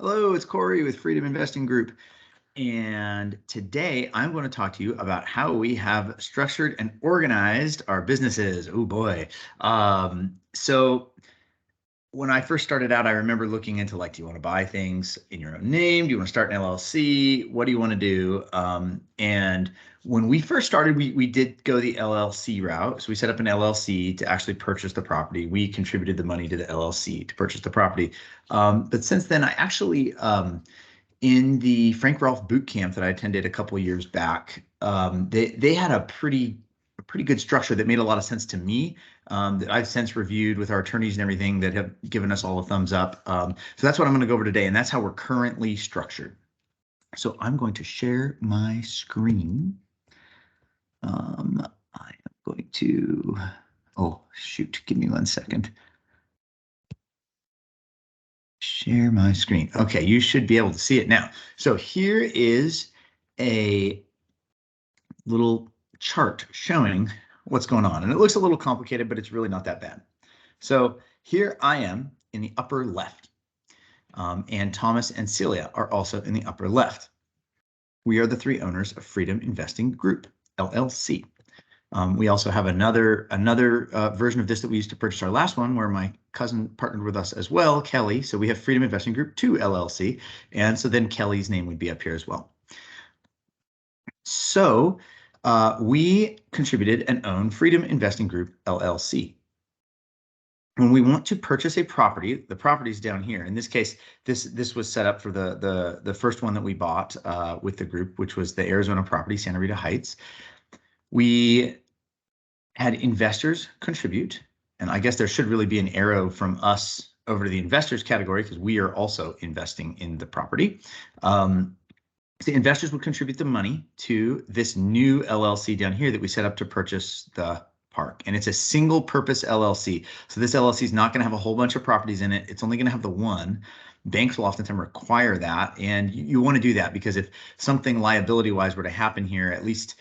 Hello, it's Corey with Freedom Investing Group. And today I'm going to talk to you about how we have structured and organized our businesses. Oh boy. So when I first started out, I remember looking into like, do you want to buy things in your own name? Do you want to start an LLC? What do you want to do? And when we first started, we did go the LLC route. So we set up an LLC to actually purchase the property. We contributed the money to the LLC to purchase the property. But since then, I actually, in the Frank Rolfe boot camp that I attended a couple of years back, they had a pretty good structure that made a lot of sense to me, that I've since reviewed with our attorneys and everything that have given us all a thumbs up. So that's what I'm going to go over today, and that's how we're currently structured. So I'm going to share my screen. I am going to, oh shoot, give me 1 second. Share my screen. Okay, you should be able to see it now. So here is a little chart showing what's going on. And it looks a little complicated, but it's really not that bad. So here I am in the upper left. And Thomas and Celia are also in the upper left. We are the three owners of Freedom Investing Group, LLC. We also have another version of this that we used to purchase our last one, where my cousin partnered with us as well, Kelly. So we have Freedom Investing Group 2 LLC. And so then Kelly's name would be up here as well. So we contributed and own Freedom Investing Group LLC. When we want to purchase a property, the property's down here. In this case, this was set up for the first one that we bought with the group, which was the Arizona property, Santa Rita Heights. We had investors contribute, and I guess there should really be an arrow from us over to the investors category because we are also investing in the property. The investors would contribute the money to this new LLC down here that we set up to purchase the park. And it's a single purpose LLC. So this LLC is not going to have a whole bunch of properties in it. It's only going to have the one. Banks will oftentimes require that. And you want to do that because if something liability wise were to happen here, at least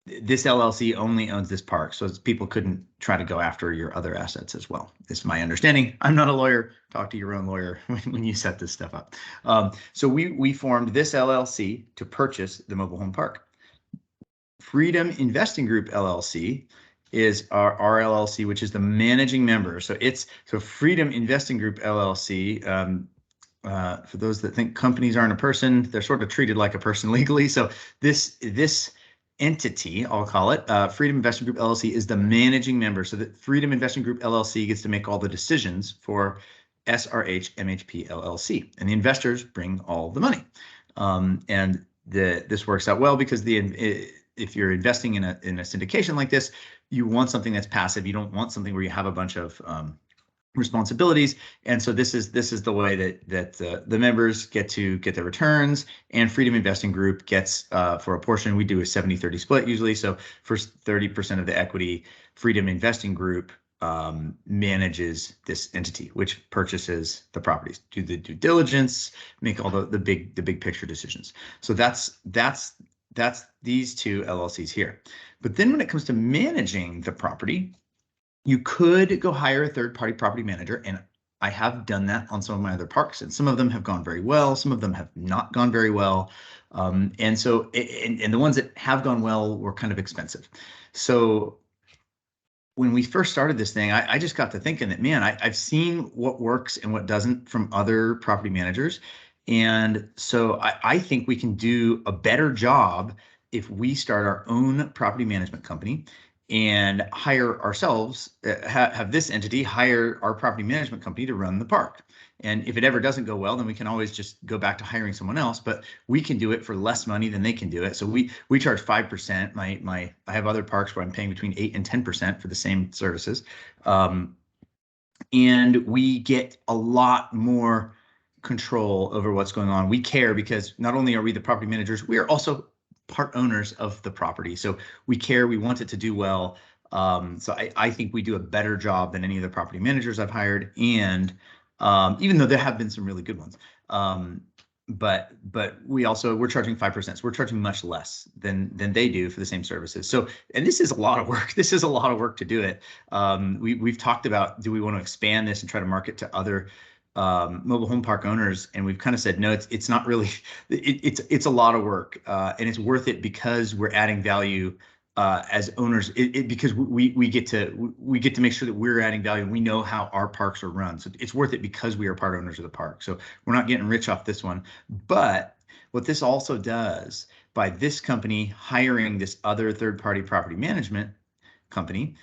this LLC only owns this park, so people couldn't try to go after your other assets as well. It's my understanding. I'm not a lawyer. Talk to your own lawyer when you set this stuff up. So we formed this LLC to purchase the mobile home park. Freedom Investing Group LLC is our LLC, which is the managing member. So Freedom Investing Group LLC. For those that think companies aren't a person, they're sort of treated like a person legally. So this entity, I'll call it, Freedom Investing Group LLC, is the managing member. So that Freedom Investing Group LLC gets to make all the decisions for SRH MHP LLC, and the investors bring all the money. And this works out well because if you're investing in a syndication like this, you want something that's passive. You don't want something where you have a bunch of responsibilities. And so this is the way that the members get to get their returns, and Freedom Investing Group gets for a portion. We do a 70-30 split usually. So for 30% of the equity, Freedom Investing Group manages this entity, which purchases the properties, do the due diligence, make all the big picture decisions. So that's these two LLCs here. But then when it comes to managing the property, you could go hire a third-party property manager, and I have done that on some of my other parks, and some of them have gone very well. Some of them have not gone very well. And the ones that have gone well were kind of expensive. So when we first started this thing, I just got to thinking that, man, I've seen what works and what doesn't from other property managers. And so I think we can do a better job if we start our own property management company and hire ourselves, have this entity hire our property management company to run the park. And if it ever doesn't go well, then we can always just go back to hiring someone else, but we can do it for less money than they can do it. So we charge 5%. I have other parks where I'm paying between 8 and 10% for the same services. And we get a lot more control over what's going on. We care because not only are we the property managers, we are also part owners of the property. So we care, we want it to do well. So I think we do a better job than any of the property managers I've hired. And even though there have been some really good ones, but we're charging 5%. So we're charging much less than they do for the same services. So, and this is a lot of work. This is a lot of work to do it. We've talked about, do we want to expand this and try to market to other mobile home park owners, and we've kind of said no, it's not really it's a lot of work, and it's worth it because we're adding value as owners. Because we get to make sure that we're adding value and we know how our parks are run. So it's worth it because we are part owners of the park. So we're not getting rich off this one. But what this also does, by this company hiring this other third-party property management company,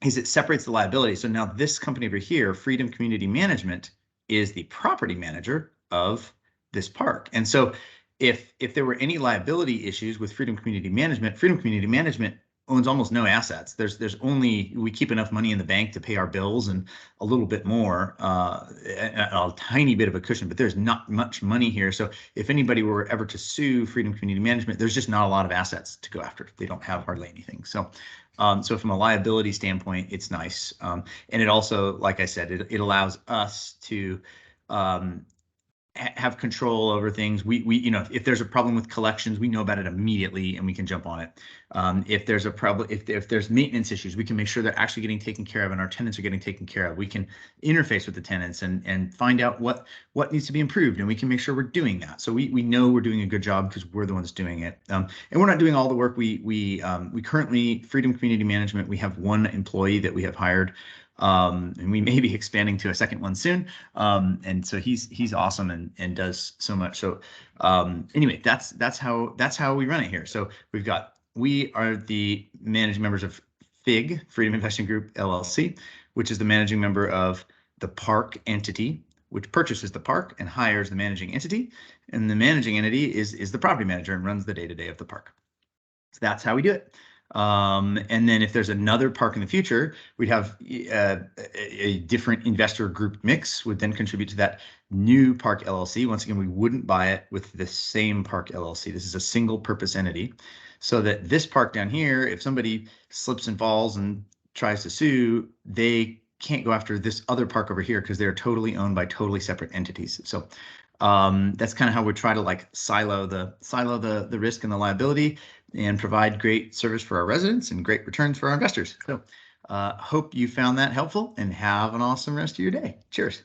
is it separates the liability. So now this company over here, Freedom Community Management, is the property manager of this park. And so if there were any liability issues with Freedom Community Management owns almost no assets. There's only, we keep enough money in the bank to pay our bills and a little bit more, a tiny bit of a cushion, but there's not much money here. So if anybody were ever to sue Freedom Community Management, there's just not a lot of assets to go after. They don't have hardly anything. So from a liability standpoint, it's nice. And it also, like I said, it allows us to have control over things. We if there's a problem with collections, we know about it immediately and we can jump on it. If there's a problem, if there's maintenance issues, we can make sure they're actually getting taken care of and our tenants are getting taken care of. We can interface with the tenants and find out what needs to be improved, and we can make sure we're doing that. So we know we're doing a good job because we're the ones doing it. And we're not doing all the work. We currently, Freedom Community Management, we have one employee that we have hired. And we may be expanding to a second one soon. And so he's awesome and does so much. So anyway, that's how we run it here. So we are the managing members of FIG, Freedom Investing Group LLC, which is the managing member of the park entity, which purchases the park and hires the managing entity. And the managing entity is the property manager and runs the day-to-day of the park. So that's how we do it. And then if there's another park in the future, we'd have a different investor group mix would then contribute to that new park LLC. Once again, we wouldn't buy it with the same park LLC. This is a single purpose entity, so that this park down here, if somebody slips and falls and tries to sue, they can't go after this other park over here because they're totally owned by totally separate entities. So that's kind of how we try to like silo the risk and the liability and provide great service for our residents and great returns for our investors. So hope you found that helpful and have an awesome rest of your day. Cheers.